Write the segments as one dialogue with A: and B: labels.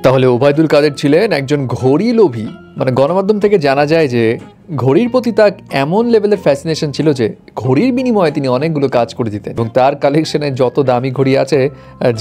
A: তাহলে ওবায়দুল কাদের ছিলেন একজন ঘড়ি লোভী। মানে গণমাধ্যম থেকে জানা যায় যে ঘড়ির প্রতি তার এমন লেভেলের ফ্যাসিনেশন ছিল যে ঘড়ির বিনিময়ে তিনি অনেকগুলো কাজ করে দিতেন এবং তার কালেকশনে যত দামি ঘড়ি আছে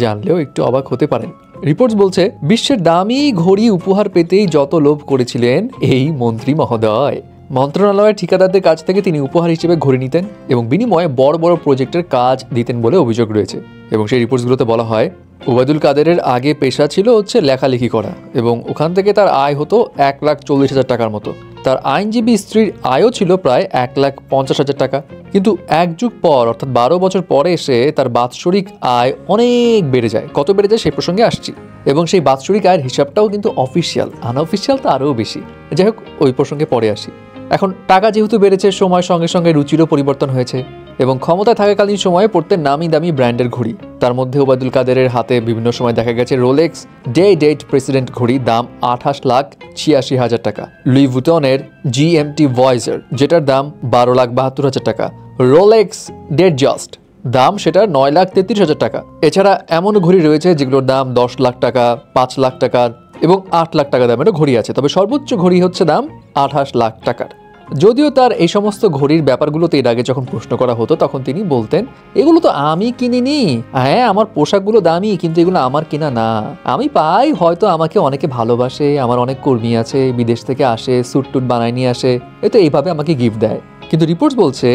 A: জানলেও একটু অবাক হতে পারেন। রিপোর্টস বলছে বিশ্বের দামি ঘড়ি উপহার পেতেই যত লোভ করেছিলেন এই মন্ত্রী মহোদয়। মন্ত্রণালয়ের ঠিকাদারদের কাছ থেকে তিনি উপহার হিসেবে ঘড়ি নিতেন এবং বিনিময়ে বড় বড় প্রজেক্টের কাজ দিতেন বলে অভিযোগ রয়েছে। এবং সেই রিপোর্টসগুলোতে বলা হয় ওবায়দুল কাদেরের আগে পেশা ছিল লেখালেখি করা এবং ওখান থেকে তার আয় হতো 1,40,000 টাকার মতো। তার আইনজীবী স্ত্রীর আয়ও ছিল প্রায় 1,50,000 টাকা। কিন্তু এক যুগ পর অর্থাৎ 12 বছর পরে এসে তার বাৎসরিক আয় অনেক বেড়ে যায়। কত বেড়ে যায় সেই প্রসঙ্গে আসছি, এবং সেই বাৎসরিক আয়ের হিসাবটাও কিন্তু অফিসিয়াল, আনঅফিসিয়াল তো আরও বেশি। যাই হোক, ওই প্রসঙ্গে পরে আসি। এখন টাকা যেহেতু বেড়েছে, সময়ের সঙ্গে সঙ্গে রুচিরও পরিবর্তন হয়েছে এবং ক্ষমতায় থাকাকালীন সময়ে পড়তেন নামি দামি ব্র্যান্ডের ঘড়ি। তার মধ্যে ওবায়দুল কাদেরের হাতে বিভিন্ন সময় দেখা গেছে রোলেক্স ডেট প্রেসিডেন্ট ঘড়ি, দাম 28,86,000 টাকা। লুই ভুটনের GMT ভয়েজার, যেটার দাম 12,72,000 টাকা। রোলেক্স ডেটজাস্ট, দাম সেটা 9,33,000 টাকা। এছাড়া এমন ঘড়ি রয়েছে যেগুলোর দাম 10 লাখ টাকা, 5 লাখ টাকা এবং 8 লাখ টাকা দামেরও ঘড়ি আছে। তবে সর্বোচ্চ ঘড়ি হচ্ছে দাম 28 লাখ টাকার। যদিও তার এই সমস্ত ঘড়ির ব্যাপারগুলোতে এর আগে যখন প্রশ্ন করা হতো তখন তিনি বলতেন, এগুলো তো আমি কিনিনি। হ্যাঁ, আমার পোশাকগুলো দামি, কিন্তু এগুলো আমার কিনা না। আমি পাই, হয়তো আমাকে অনেকে ভালোবাসে, আমার অনেক কর্মী আছে, বিদেশ থেকে আসে, স্যুট টুট বানায় নিয়ে আসে, তো এইভাবে আমাকে গিফট দেয়। কিন্তু রিপোর্টস বলছে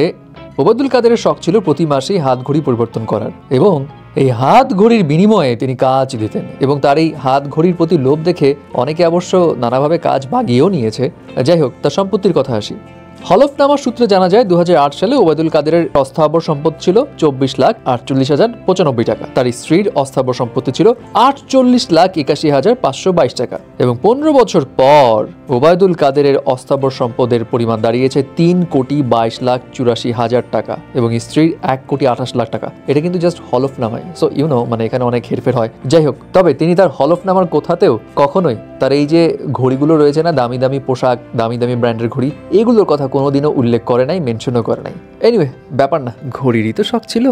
A: ওবায়দুল কাদেরের শখ ছিল প্রতি মাসেই হাত ঘড়ি পরিবর্তন করার এবং এই হাত ঘড়ির বিনিময়ে তিনি কাজ দিতেন। এবং তার এই হাত ঘড়ির প্রতি লোভ দেখে অনেকে অবশ্য নানাভাবে কাজ বাগিয়েও নিয়েছে। যাই হোক, তার সম্পত্তির কথা আসি। হলফনামার সূত্রে জানা যায় 2008 সালে ওবায়দুল কাদেরের অস্থাবর সম্পদ ছিল 24,48,095 টাকা। তার স্ত্রীর অস্থাবর সম্পত্তি ছিল 48,81,522 টাকা। এবং 15 বছর পর ওবায়দুল কাদেরের অস্থাবর সম্পদের পরিমাণ দাঁড়িয়েছে 3,22,84,000 টাকা এবং স্ত্রীর 1,28,00,000 টাকা। এটা কিন্তু জাস্ট হলফনামায়, সো মানে এখানে অনেক হেরফের হয়। যাই হোক, তবে তিনি তার হলফনামার কোথাতেও কখনোই তার এই যে ঘড়িগুলো রয়েছে না, দামি দামি পোশাক, দামি দামি ব্র্যান্ডের ঘড়ি, এগুলোর কথা কোনোদিনও উল্লেখ করে নাই, মেনশনও করে নাই। এনিওয়ে, ব্যাপার না, ঘড়িরই তো শখ ছিল।